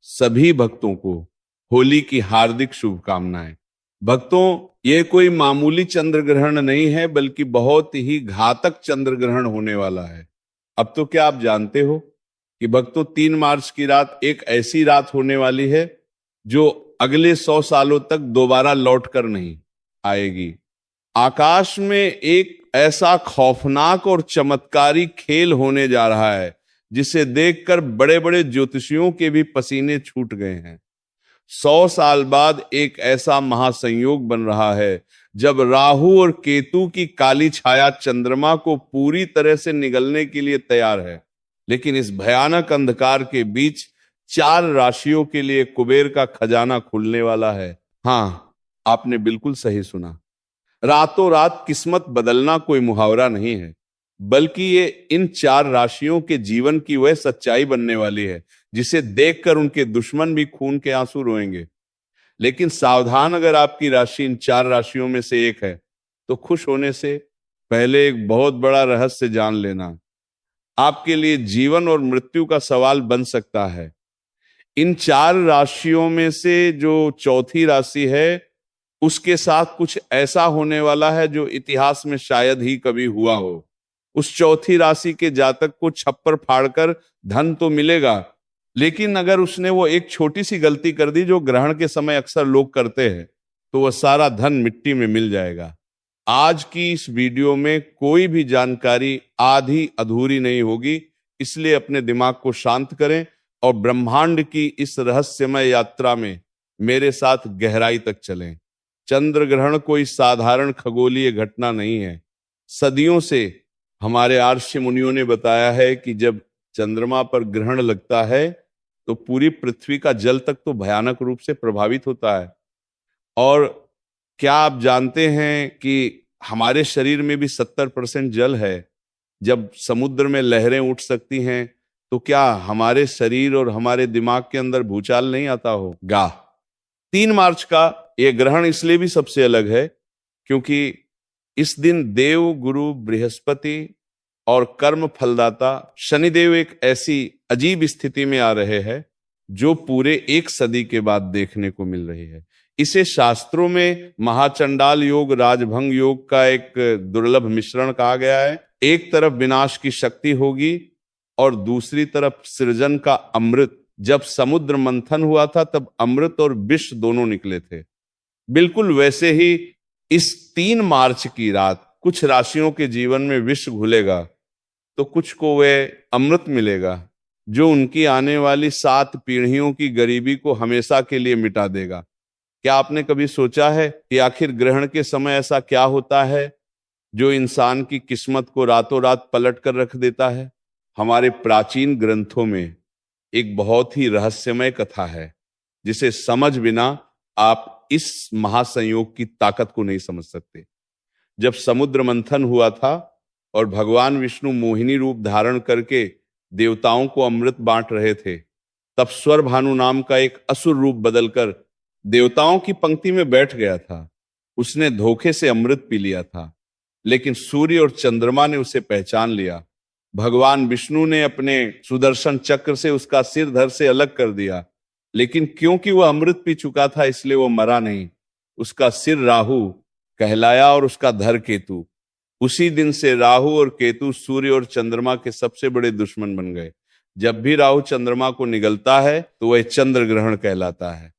सभी भक्तों को होली की हार्दिक शुभकामनाएं। भक्तों, ये कोई मामूली चंद्र ग्रहण नहीं है, बल्कि बहुत ही घातक चंद्र ग्रहण होने वाला है। अब तो क्या आप जानते हो कि भक्तों, 3 मार्च की रात एक ऐसी रात होने वाली है जो अगले 100 सालों तक दोबारा लौट कर नहीं आएगी। आकाश में एक ऐसा खौफनाक और चमत्कारी खेल होने जा रहा है जिसे देखकर बड़े बड़े ज्योतिषियों के भी पसीने छूट गए हैं। 100 साल बाद एक ऐसा महासंयोग बन रहा है जब राहु और केतु की काली छाया चंद्रमा को पूरी तरह से निगलने के लिए तैयार है। लेकिन इस भयानक अंधकार के बीच 4 राशियों के लिए कुबेर का खजाना खुलने वाला है। हाँ, आपने बिल्कुल सही सुना। रातों रात किस्मत बदलना कोई मुहावरा नहीं है, बल्कि ये इन 4 राशियों के जीवन की वह सच्चाई बनने वाली है जिसे देखकर उनके दुश्मन भी खून के आंसू रोएंगे। लेकिन सावधान, अगर आपकी राशि इन 4 राशियों में से एक है तो खुश होने से पहले एक बहुत बड़ा रहस्य जान लेना आपके लिए जीवन और मृत्यु का सवाल बन सकता है। इन 4 राशियों में से जो चौथी राशि है, उसके साथ कुछ ऐसा होने वाला है जो इतिहास में शायद ही कभी हुआ हो। उस चौथी राशि के जातक को छप्पर फाड़कर धन तो मिलेगा, लेकिन अगर उसने वो एक छोटी सी गलती कर दी जो ग्रहण के समय अक्सर लोग करते हैं, तो वह सारा धन मिट्टी में मिल जाएगा। आज की इस वीडियो में कोई भी जानकारी आधी अधूरी नहीं होगी, इसलिए अपने दिमाग को शांत करें और ब्रह्मांड की इस रहस्यमय यात्रा में मेरे साथ गहराई तक चलें। चंद्र ग्रहण कोई साधारण खगोलीय घटना नहीं है। सदियों से हमारे आर्ष मुनियों ने बताया है कि जब चंद्रमा पर ग्रहण लगता है तो पूरी पृथ्वी का जल तक तो भयानक रूप से प्रभावित होता है। और क्या आप जानते हैं कि हमारे शरीर में भी 70% जल है। जब समुद्र में लहरें उठ सकती हैं तो क्या हमारे शरीर और हमारे दिमाग के अंदर भूचाल नहीं आता होगा? 3 मार्च का यह ग्रहण इसलिए भी सबसे अलग है क्योंकि इस दिन देव गुरु बृहस्पति और कर्म फलदाता शनिदेव एक ऐसी अजीब स्थिति में आ रहे हैं जो पूरे 1 सदी के बाद देखने को मिल रही है। इसे शास्त्रों में महाचंडाल योग, राजभंग योग का एक दुर्लभ मिश्रण कहा गया है। एक तरफ विनाश की शक्ति होगी और दूसरी तरफ सृजन का अमृत। जब समुद्र मंथन हुआ था तब अमृत और विष दोनों निकले थे। बिल्कुल वैसे ही इस 3 मार्च की रात कुछ राशियों के जीवन में विष घुलेगा तो कुछ को वह अमृत मिलेगा जो उनकी आने वाली 7 पीढ़ियों की गरीबी को हमेशा के लिए मिटा देगा। क्या आपने कभी सोचा है कि आखिर ग्रहण के समय ऐसा क्या होता है जो इंसान की किस्मत को रातों रात पलट कर रख देता है? हमारे प्राचीन ग्रंथों में एक बहुत ही रहस्यमय कथा है जिसे समझ बिना आप इस महासंयोग की ताकत को नहीं समझ सकते। जब समुद्र मंथन हुआ था और भगवान विष्णु मोहिनी रूप धारण करके देवताओं को अमृत बांट रहे थे, तब स्वर भानु नाम का एक असुर रूप बदलकर देवताओं की पंक्ति में बैठ गया था। उसने धोखे से अमृत पी लिया था, लेकिन सूर्य और चंद्रमा ने उसे पहचान लिया। भगवान विष्णु ने अपने सुदर्शन चक्र से उसका सिर धड़ से अलग कर दिया, लेकिन क्योंकि वह अमृत पी चुका था इसलिए वो मरा नहीं। उसका सिर राहु कहलाया और उसका धड़ केतु। उसी दिन से राहु और केतु सूर्य और चंद्रमा के सबसे बड़े दुश्मन बन गए। जब भी राहु चंद्रमा को निगलता है तो वह चंद्र ग्रहण कहलाता है।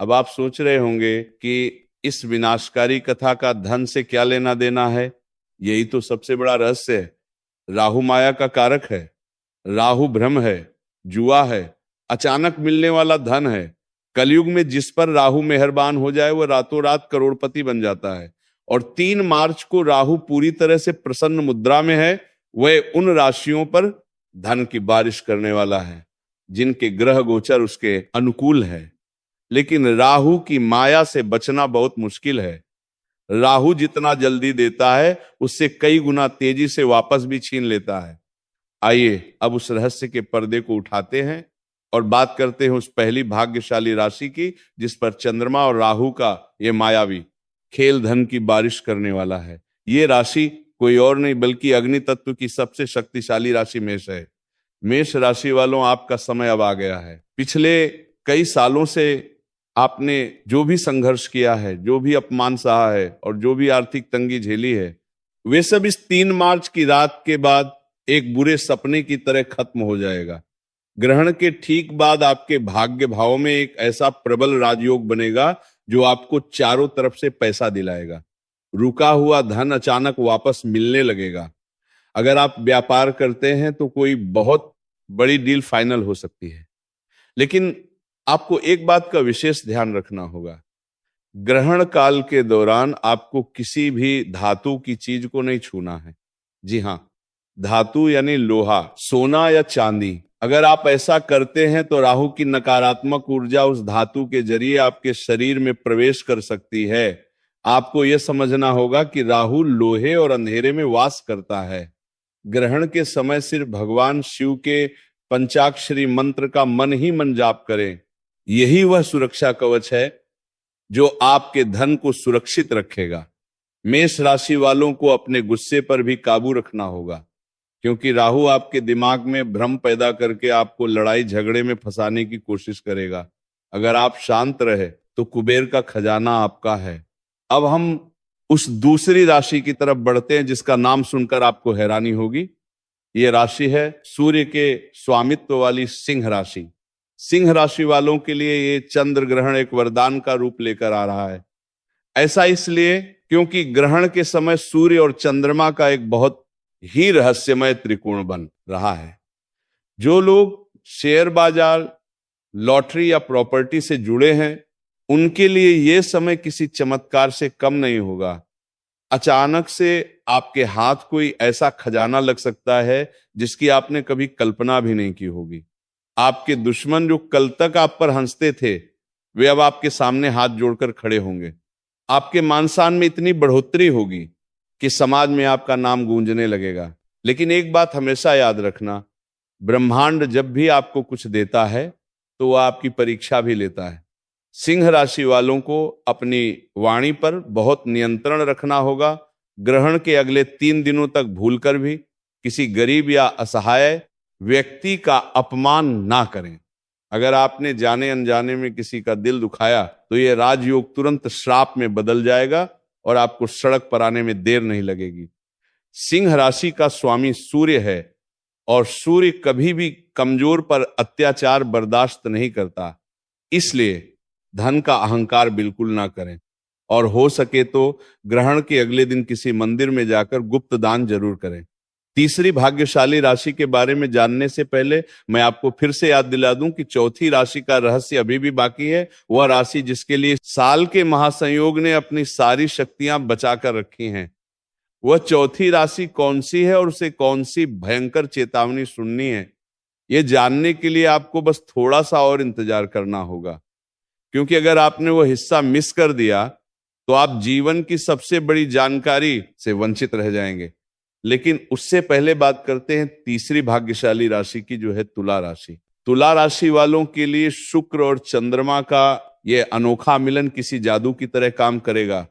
अब आप सोच रहे होंगे कि इस विनाशकारी कथा का धन से क्या लेना देना है? यही तो सबसे बड़ा रहस्य है। राहु माया का कारक है, राहु भ्रम है, जुआ है, अचानक मिलने वाला धन है। कलयुग में जिस पर राहु मेहरबान हो जाए वह रातों रात करोड़पति बन जाता है। और 3 मार्च को राहु पूरी तरह से प्रसन्न मुद्रा में है। वह उन राशियों पर धन की बारिश करने वाला है जिनके ग्रह गोचर उसके अनुकूल है। लेकिन राहु की माया से बचना बहुत मुश्किल है। राहु जितना जल्दी देता है उससे कई गुना तेजी से वापस भी छीन लेता है। आइए अब उस रहस्य के पर्दे को उठाते हैं और बात करते हैं उस पहली भाग्यशाली राशि की जिस पर चंद्रमा और राहु का ये मायावी खेल धन की बारिश करने वाला है। ये राशि कोई और नहीं बल्कि अग्नि तत्व की सबसे शक्तिशाली राशि मेष है। मेष राशि वालों, आपका समय अब आ गया है। पिछले कई सालों से आपने जो भी संघर्ष किया है, जो भी अपमान सहा है और जो भी आर्थिक तंगी झेली है, वे सब इस 3 मार्च की रात के बाद एक बुरे सपने की तरह खत्म हो जाएगा। ग्रहण के ठीक बाद आपके भाग्य भाव में एक ऐसा प्रबल राजयोग बनेगा जो आपको चारों तरफ से पैसा दिलाएगा। रुका हुआ धन अचानक वापस मिलने लगेगा। अगर आप व्यापार करते हैं तो कोई बहुत बड़ी डील फाइनल हो सकती है। लेकिन आपको एक बात का विशेष ध्यान रखना होगा, ग्रहण काल के दौरान आपको किसी भी धातु की चीज को नहीं छूना है। जी हां, धातु यानी लोहा, सोना या चांदी। अगर आप ऐसा करते हैं तो राहु की नकारात्मक ऊर्जा उस धातु के जरिए आपके शरीर में प्रवेश कर सकती है। आपको यह समझना होगा कि राहु लोहे और अंधेरे में वास करता है। ग्रहण के समय सिर्फ भगवान शिव के पंचाक्षरी मंत्र का मन ही मन जाप करें। यही वह सुरक्षा कवच है जो आपके धन को सुरक्षित रखेगा। मेष राशि वालों को अपने गुस्से पर भी काबू रखना होगा, क्योंकि राहु आपके दिमाग में भ्रम पैदा करके आपको लड़ाई झगड़े में फंसाने की कोशिश करेगा। अगर आप शांत रहे तो कुबेर का खजाना आपका है। अब हम उस दूसरी राशि की तरफ बढ़ते हैं जिसका नाम सुनकर आपको हैरानी होगी। यह राशि है सूर्य के स्वामित्व वाली सिंह राशि। सिंह राशि वालों के लिए ये चंद्र ग्रहण एक वरदान का रूप लेकर आ रहा है। ऐसा इसलिए क्योंकि ग्रहण के समय सूर्य और चंद्रमा का एक बहुत ही रहस्यमय त्रिकोण बन रहा है। जो लोग शेयर बाजार, लॉटरी या प्रॉपर्टी से जुड़े हैं, उनके लिए यह समय किसी चमत्कार से कम नहीं होगा। अचानक से आपके हाथ कोई ऐसा खजाना लग सकता है जिसकी आपने कभी कल्पना भी नहीं की होगी। आपके दुश्मन जो कल तक आप पर हंसते थे, वे अब आपके सामने हाथ जोड़कर खड़े होंगे। आपके मान सम्मान में इतनी बढ़ोतरी होगी कि समाज में आपका नाम गूंजने लगेगा। लेकिन एक बात हमेशा याद रखना, ब्रह्मांड जब भी आपको कुछ देता है तो वह आपकी परीक्षा भी लेता है। सिंह राशि वालों को अपनी वाणी पर बहुत नियंत्रण रखना होगा। ग्रहण के अगले 3 दिनों तक भूलकर भी किसी गरीब या असहाय व्यक्ति का अपमान ना करें। अगर आपने जाने अनजाने में किसी का दिल दुखाया तो यह राजयोग तुरंत श्राप में बदल जाएगा और आपको सड़क पर आने में देर नहीं लगेगी। सिंह राशि का स्वामी सूर्य है और सूर्य कभी भी कमजोर पर अत्याचार बर्दाश्त नहीं करता। इसलिए धन का अहंकार बिल्कुल ना करें और हो सके तो ग्रहण के अगले दिन किसी मंदिर में जाकर गुप्त दान जरूर करें। तीसरी भाग्यशाली राशि के बारे में जानने से पहले मैं आपको फिर से याद दिला दूं कि चौथी राशि का रहस्य अभी भी बाकी है। वह राशि जिसके लिए साल के महासंयोग ने अपनी सारी शक्तियां बचाकर रखी हैं, वह चौथी राशि कौन सी है और उसे कौन सी भयंकर चेतावनी सुननी है, यह जानने के लिए आपको बस थोड़ा सा और इंतजार करना होगा। क्योंकि अगर आपने वो हिस्सा मिस कर दिया तो आप जीवन की सबसे बड़ी जानकारी से वंचित रह जाएंगे। लेकिन उससे पहले बात करते हैं तीसरी भाग्यशाली राशि की, जो है तुला राशि। तुला राशि वालों के लिए शुक्र और चंद्रमा का यह अनोखा मिलन किसी जादू की तरह काम करेगा।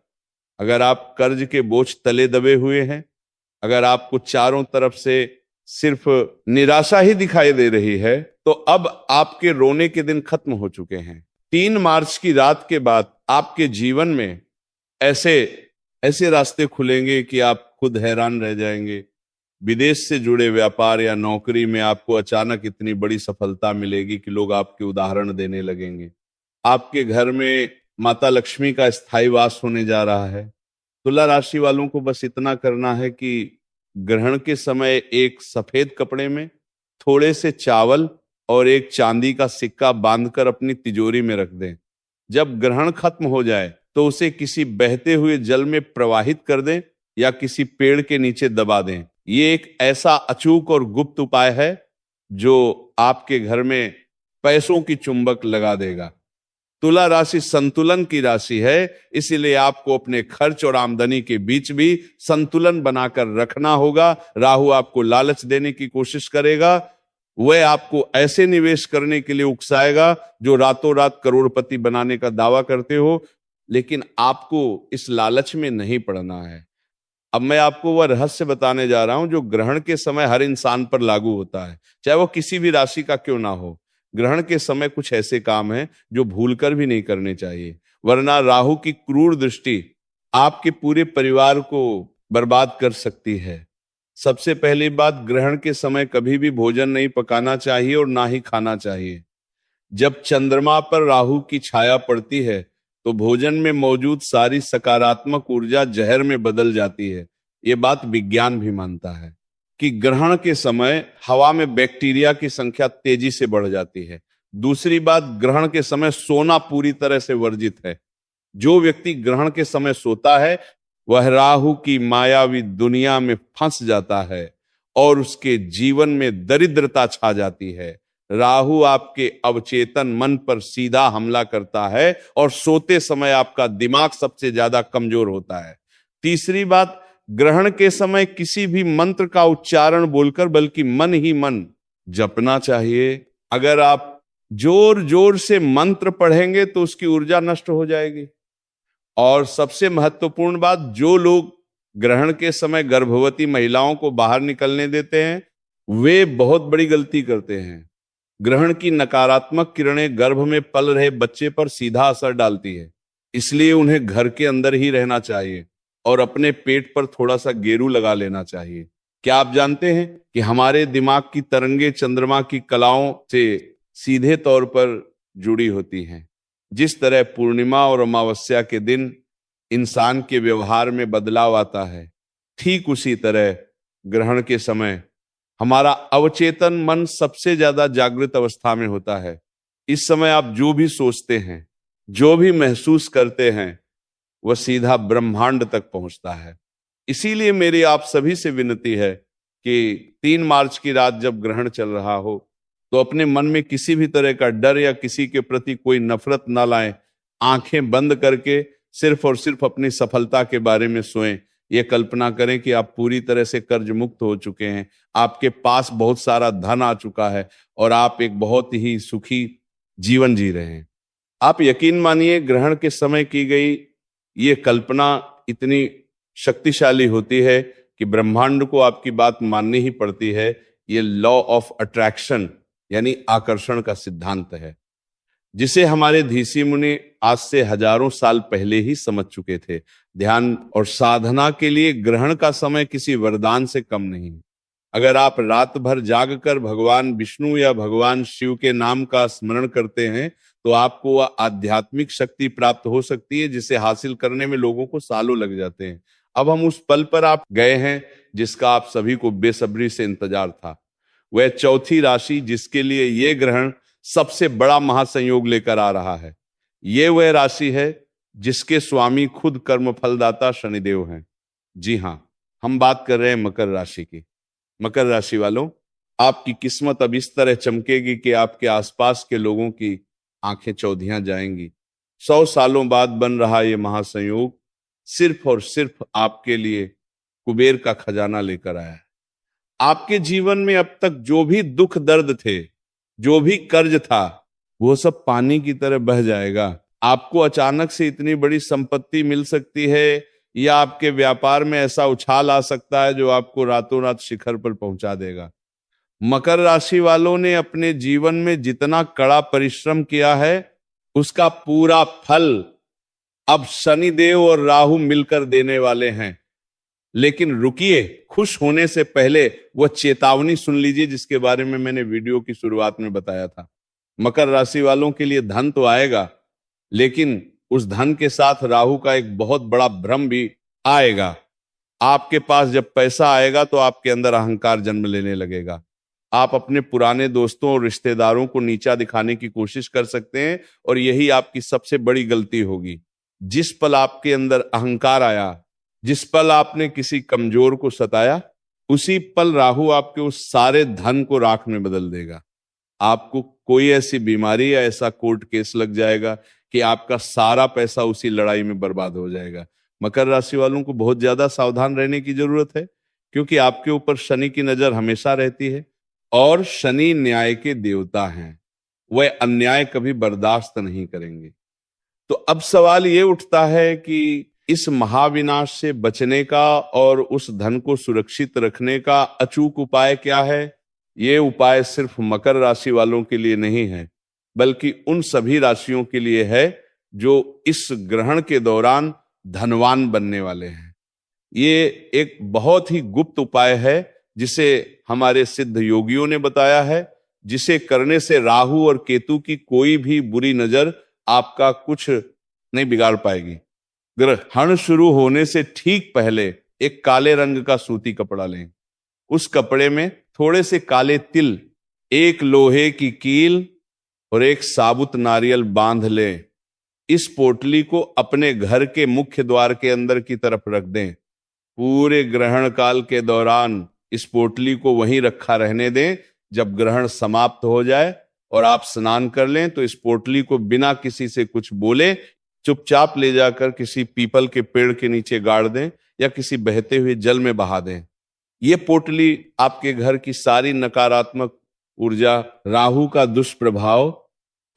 अगर आप कर्ज के बोझ तले दबे हुए हैं, अगर आपको चारों तरफ से सिर्फ निराशा ही दिखाई दे रही है, तो अब आपके रोने के दिन खत्म हो चुके हैं। 3 मार्च की रात के बाद आपके जीवन में ऐसे रास्ते खुलेंगे कि आप खुद हैरान रह जाएंगे। विदेश से जुड़े व्यापार या नौकरी में आपको अचानक इतनी बड़ी सफलता मिलेगी कि लोग आपके उदाहरण देने लगेंगे। आपके घर में माता लक्ष्मी का स्थायी वास होने जा रहा है। तुला राशि वालों को बस इतना करना है कि ग्रहण के समय एक सफेद कपड़े में थोड़े से चावल और एक चांदी का सिक्का बांधकर अपनी तिजोरी में रख दें। जब ग्रहण खत्म हो जाए तो उसे किसी बहते हुए जल में प्रवाहित कर दें या किसी पेड़ के नीचे दबा दें। ये एक ऐसा अचूक और गुप्त उपाय है जो आपके घर में पैसों की चुंबक लगा देगा। तुला राशि संतुलन की राशि है, इसीलिए आपको अपने खर्च और आमदनी के बीच भी संतुलन बनाकर रखना होगा। राहु आपको लालच देने की कोशिश करेगा, वह आपको ऐसे निवेश करने के लिए उकसाएगा जो रातों रात करोड़पति बनाने का दावा करते हो, लेकिन आपको इस लालच में नहीं पड़ना है। अब मैं आपको वह रहस्य बताने जा रहा हूं जो ग्रहण के समय हर इंसान पर लागू होता है, चाहे वो किसी भी राशि का क्यों ना हो। ग्रहण के समय कुछ ऐसे काम हैं जो भूलकर भी नहीं करने चाहिए, वरना राहु की क्रूर दृष्टि आपके पूरे परिवार को बर्बाद कर सकती है। सबसे पहली बात, ग्रहण के समय कभी भी भोजन नहीं पकाना चाहिए और ना ही खाना चाहिए। जब चंद्रमा पर राहु की छाया पड़ती है तो भोजन में मौजूद सारी सकारात्मक ऊर्जा जहर में बदल जाती है। ये बात विज्ञान भी मानता है कि ग्रहण के समय हवा में बैक्टीरिया की संख्या तेजी से बढ़ जाती है। दूसरी बात, ग्रहण के समय सोना पूरी तरह से वर्जित है। जो व्यक्ति ग्रहण के समय सोता है वह राहु की मायावी दुनिया में फंस जाता है और उसके जीवन में दरिद्रता छा जाती है। राहु आपके अवचेतन मन पर सीधा हमला करता है और सोते समय आपका दिमाग सबसे ज्यादा कमजोर होता है। तीसरी बात, ग्रहण के समय किसी भी मंत्र का उच्चारण बोलकर बल्कि मन ही मन जपना चाहिए। अगर आप जोर जोर से मंत्र पढ़ेंगे तो उसकी ऊर्जा नष्ट हो जाएगी। और सबसे महत्वपूर्ण बात, जो लोग ग्रहण के समय गर्भवती महिलाओं को बाहर निकलने देते हैं वे बहुत बड़ी गलती करते हैं। ग्रहण की नकारात्मक किरणें गर्भ में पल रहे बच्चे पर सीधा असर डालती है, इसलिए उन्हें घर के अंदर ही रहना चाहिए और अपने पेट पर थोड़ा सा गेरू लगा लेना चाहिए। क्या आप जानते हैं कि हमारे दिमाग की तरंगे चंद्रमा की कलाओं से सीधे तौर पर जुड़ी होती हैं। जिस तरह पूर्णिमा और अमावस्या के दिन इंसान के व्यवहार में बदलाव आता है, ठीक उसी तरह ग्रहण के समय हमारा अवचेतन मन सबसे ज्यादा जागृत अवस्था में होता है। इस समय आप जो भी सोचते हैं, जो भी महसूस करते हैं, वह सीधा ब्रह्मांड तक पहुंचता है। इसीलिए मेरी आप सभी से विनती है कि 3 मार्च की रात जब ग्रहण चल रहा हो तो अपने मन में किसी भी तरह का डर या किसी के प्रति कोई नफरत ना लाएं। आंखें बंद करके सिर्फ और सिर्फ अपनी सफलता के बारे में सोएं। ये कल्पना करें कि आप पूरी तरह से कर्ज मुक्त हो चुके हैं, आपके पास बहुत सारा धन आ चुका है और आप एक बहुत ही सुखी जीवन जी रहे हैं। आप यकीन मानिए, ग्रहण के समय की गई ये कल्पना इतनी शक्तिशाली होती है कि ब्रह्मांड को आपकी बात माननी ही पड़ती है। ये लॉ ऑफ अट्रैक्शन यानी आकर्षण का सिद्धांत है, जिसे हमारे ऋषि मुनि आज से हजारों साल पहले ही समझ चुके थे। ध्यान और साधना के लिए ग्रहण का समय किसी वरदान से कम नहीं। अगर आप रात भर जागकर भगवान विष्णु या भगवान शिव के नाम का स्मरण करते हैं तो आपको वह आध्यात्मिक शक्ति प्राप्त हो सकती है जिसे हासिल करने में लोगों को सालों लग जाते हैं। अब हम उस पल पर आप गए हैं जिसका आप सभी को बेसब्री से इंतजार था। वह चौथी राशि जिसके लिए यह ग्रहण सबसे बड़ा महासंयोग लेकर आ रहा है, ये वह राशि है जिसके स्वामी खुद कर्म फलदाता शनिदेव हैं। जी हां, हम बात कर रहे हैं मकर राशि की। मकर राशि वालों, आपकी किस्मत अब इस तरह चमकेगी कि आपके आसपास के लोगों की आंखें चौधियां जाएंगी। 100 सालों बाद बन रहा यह महासंयोग सिर्फ और सिर्फ आपके लिए कुबेर का खजाना लेकर आया है। आपके जीवन में अब तक जो भी दुख दर्द थे, जो भी कर्ज था, वो सब पानी की तरह बह जाएगा। आपको अचानक से इतनी बड़ी संपत्ति मिल सकती है या आपके व्यापार में ऐसा उछाल आ सकता है जो आपको रातों रात शिखर पर पहुंचा देगा। मकर राशि वालों ने अपने जीवन में जितना कड़ा परिश्रम किया है उसका पूरा फल अब शनिदेव और राहु मिलकर देने वाले हैं। लेकिन रुकिए, खुश होने से पहले वह चेतावनी सुन लीजिए जिसके बारे में मैंने वीडियो की शुरुआत में बताया था। मकर राशि वालों के लिए धन तो आएगा, लेकिन उस धन के साथ राहु का एक बहुत बड़ा भ्रम भी आएगा। आपके पास जब पैसा आएगा तो आपके अंदर अहंकार जन्म लेने लगेगा। आप अपने पुराने दोस्तों और रिश्तेदारों को नीचा दिखाने की कोशिश कर सकते हैं और यही आपकी सबसे बड़ी गलती होगी। जिस पल आपके अंदर अहंकार आया, जिस पल आपने किसी कमजोर को सताया, उसी पल राहु आपके उस सारे धन को राख में बदल देगा। आपको कोई ऐसी बीमारी या ऐसा कोर्ट केस लग जाएगा कि आपका सारा पैसा उसी लड़ाई में बर्बाद हो जाएगा। मकर राशि वालों को बहुत ज्यादा सावधान रहने की जरूरत है, क्योंकि आपके ऊपर शनि की नजर हमेशा रहती है और शनि न्याय के देवता हैं। वह अन्याय कभी बर्दाश्त नहीं करेंगे। तो अब सवाल ये उठता है कि इस महाविनाश से बचने का और उस धन को सुरक्षित रखने का अचूक उपाय क्या है? ये उपाय सिर्फ मकर राशि वालों के लिए नहीं है, बल्कि उन सभी राशियों के लिए है जो इस ग्रहण के दौरान धनवान बनने वाले हैं। ये एक बहुत ही गुप्त उपाय है जिसे हमारे सिद्ध योगियों ने बताया है, जिसे करने से राहु और केतु की कोई भी बुरी नजर आपका कुछ नहीं बिगाड़ पाएगी। ग्रहण शुरू होने से ठीक पहले एक काले रंग का सूती कपड़ा लें। उस कपड़े में थोड़े से काले तिल, एक लोहे की कील और एक साबुत नारियल बांध लें। इस पोटली को अपने घर के मुख्य द्वार के अंदर की तरफ रख दें। पूरे ग्रहण काल के दौरान इस पोटली को वहीं रखा रहने दें। जब ग्रहण समाप्त हो जाए और आप स्नान कर लें तो इस पोटली को बिना किसी से कुछ बोले चुपचाप ले जाकर किसी पीपल के पेड़ के नीचे गाड़ दें या किसी बहते हुए जल में बहा दें। ये पोटली आपके घर की सारी नकारात्मक ऊर्जा, राहु का दुष्प्रभाव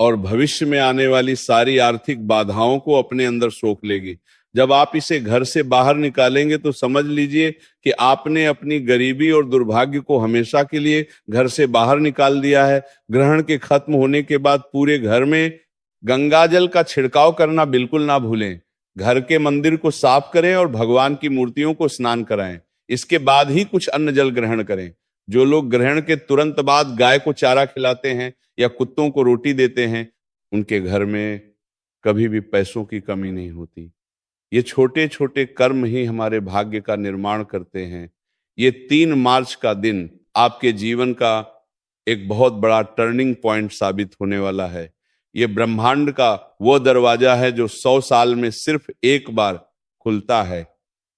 और भविष्य में आने वाली सारी आर्थिक बाधाओं को अपने अंदर सोख लेगी। जब आप इसे घर से बाहर निकालेंगे तो समझ लीजिए कि आपने अपनी गरीबी और दुर्भाग्य को हमेशा के लिए घर से बाहर निकाल दिया है। ग्रहण के खत्म होने के बाद पूरे घर में गंगा जल का छिड़काव करना बिल्कुल ना भूलें। घर के मंदिर को साफ करें और भगवान की मूर्तियों को स्नान कराएं। इसके बाद ही कुछ अन्न जल ग्रहण करें। जो लोग ग्रहण के तुरंत बाद गाय को चारा खिलाते हैं या कुत्तों को रोटी देते हैं, उनके घर में कभी भी पैसों की कमी नहीं होती। ये छोटे छोटे कर्म ही हमारे भाग्य का निर्माण करते हैं। ये 3 मार्च का दिन आपके जीवन का एक बहुत बड़ा टर्निंग पॉइंट साबित होने वाला है। ये ब्रह्मांड का वो दरवाजा है जो 100 साल में सिर्फ एक बार खुलता है।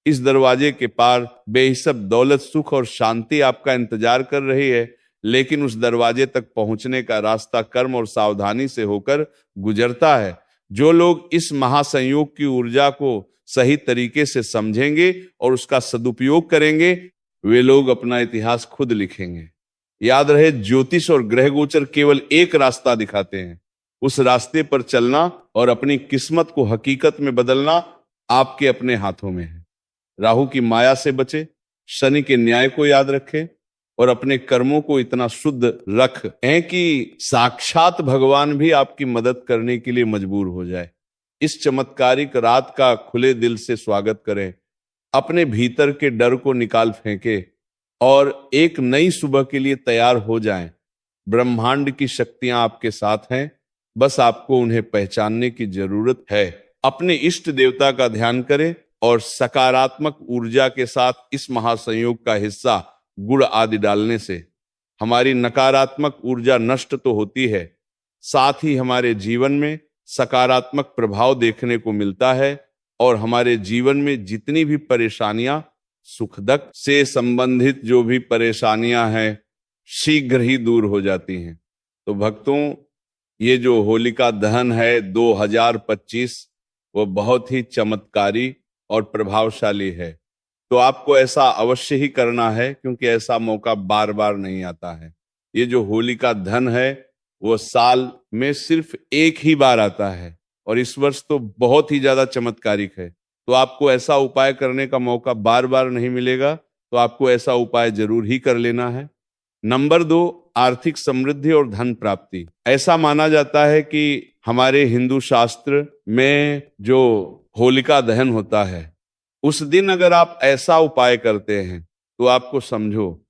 इस दरवाजे के पार बेहिसाब दौलत, सुख और शांति आपका इंतजार कर रही है, लेकिन उस दरवाजे तक पहुंचने का रास्ता कर्म और सावधानी से होकर गुजरता है। जो लोग इस महासंयोग की ऊर्जा को सही तरीके से समझेंगे और उसका सदुपयोग करेंगे, वे लोग अपना इतिहास खुद लिखेंगे। याद रहे, ज्योतिष और ग्रह गोचर केवल एक रास्ता दिखाते हैं। उस रास्ते पर चलना और अपनी किस्मत को हकीकत में बदलना आपके अपने हाथों में है। राहु की माया से बचे, शनि के न्याय को याद रखें और अपने कर्मों को इतना शुद्ध रखें कि साक्षात भगवान भी आपकी मदद करने के लिए मजबूर हो जाए। इस चमत्कारिक रात का खुले दिल से स्वागत करें। अपने भीतर के डर को निकाल फेंके और एक नई सुबह के लिए तैयार हो जाएं। ब्रह्मांड की शक्तियां आपके साथ हैं, बस आपको उन्हें पहचानने की जरूरत है। अपने इष्ट देवता का ध्यान करें और सकारात्मक ऊर्जा के साथ इस महासंयोग का हिस्सा गुड़ आदि डालने से हमारी नकारात्मक ऊर्जा नष्ट तो होती है, साथ ही हमारे जीवन में सकारात्मक प्रभाव देखने को मिलता है और हमारे जीवन में जितनी भी परेशानियां, सुखदक से संबंधित जो भी परेशानियां हैं, शीघ्र ही दूर हो जाती हैं। तो भक्तों, ये जो होलिका दहन है 2025, वो बहुत ही चमत्कारी और प्रभावशाली है। तो आपको ऐसा अवश्य ही करना है, क्योंकि ऐसा मौका बार बार नहीं आता है। ये जो होलिका दहन है वो साल में सिर्फ एक ही बार आता है और इस वर्ष तो बहुत ही ज्यादा चमत्कारिक है। तो आपको ऐसा उपाय करने का मौका बार बार नहीं मिलेगा, तो आपको ऐसा उपाय जरूर ही कर लेना है। नंबर 2, आर्थिक समृद्धि और धन प्राप्ति। ऐसा माना जाता है कि हमारे हिंदू शास्त्र में जो होलिका दहन होता है, उस दिन अगर आप ऐसा उपाय करते हैं तो आपको समझो,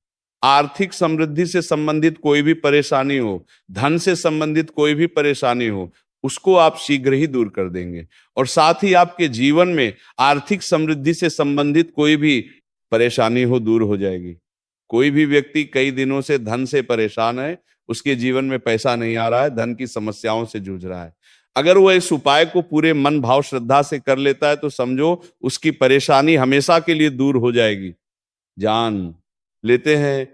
आर्थिक समृद्धि से संबंधित कोई भी परेशानी हो, धन से संबंधित कोई भी परेशानी हो, उसको आप शीघ्र ही दूर कर देंगे। और साथ ही आपके जीवन में आर्थिक समृद्धि से संबंधित कोई भी परेशानी हो, दूर हो जाएगी। कोई भी व्यक्ति कई दिनों से धन से परेशान है, उसके जीवन में पैसा नहीं आ रहा है, धन की समस्याओं से जूझ रहा है, अगर वो इस उपाय को पूरे मन भाव श्रद्धा से कर लेता है तो समझो उसकी परेशानी हमेशा के लिए दूर हो जाएगी। जान लेते हैं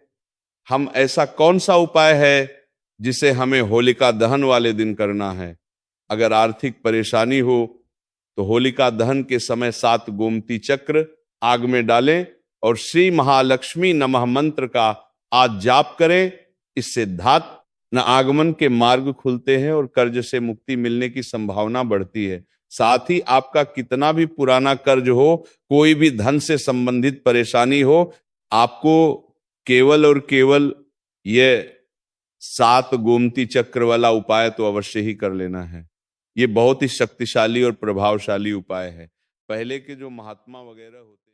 हम ऐसा कौन सा उपाय है जिसे हमें होलिका दहन वाले दिन करना है। अगर आर्थिक परेशानी हो तो होलिका दहन के समय 7 गोमती चक्र आग में डालें और श्री महालक्ष्मी नमः मंत्र का आज जाप करें। इससे धात न आगमन के मार्ग खुलते हैं और कर्ज से मुक्ति मिलने की संभावना बढ़ती है। साथ ही आपका कितना भी पुराना कर्ज हो, कोई भी धन से संबंधित परेशानी हो, आपको केवल और केवल ये 7 गोमती चक्र वाला उपाय तो अवश्य ही कर लेना है। ये बहुत ही शक्तिशाली और प्रभावशाली उपाय है। पहले के जो महात्मा वगैरह होते